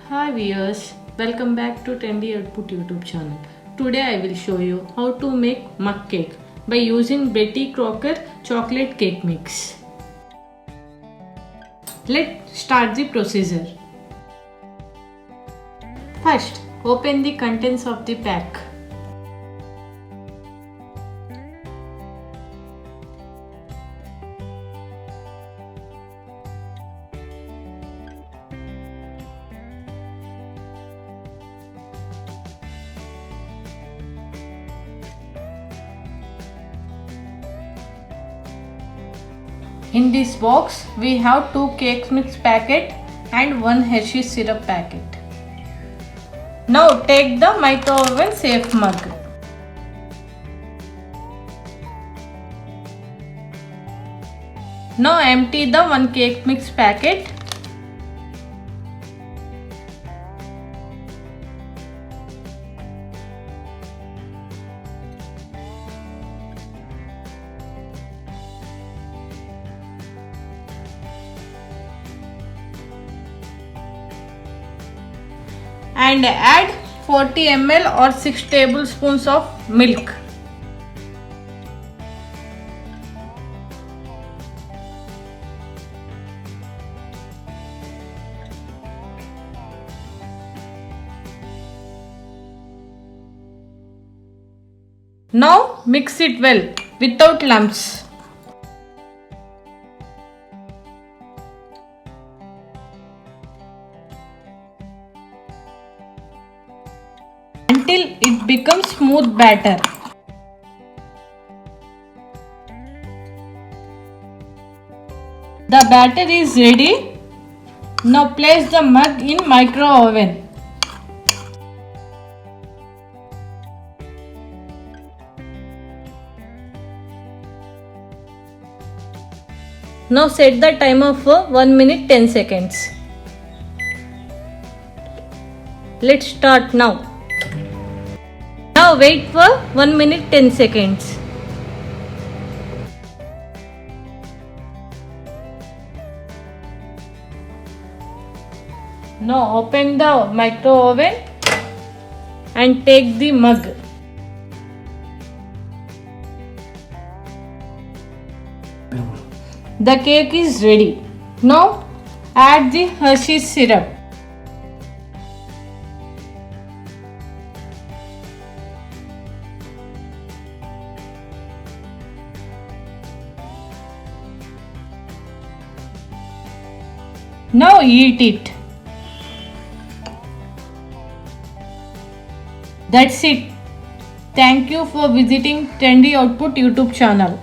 Hi viewers, welcome back to Trendy Output YouTube channel. Today I will show you how to make mug cake by using Betty Crocker Chocolate Cake mix. Let's start the procedure. First, open the contents of the pack. In this box, we have 2 cake mix packet and 1 Hershey syrup packet. Now take the microwave safe mug. Now empty the 1 cake mix packet. And add 40 ml or 6 tablespoons of milk. Now mix it well without lumps. Until it becomes smooth batter. The batter is ready. Now place the mug in micro oven. Now set the timer for 1 minute 10 seconds. Let's start now. Now wait for 1 minute 10 seconds. Now open the micro oven and take the mug. The cake is ready. Now add the Hershey syrup. Now eat it. That's it. Thank you for visiting Trendy Output YouTube channel.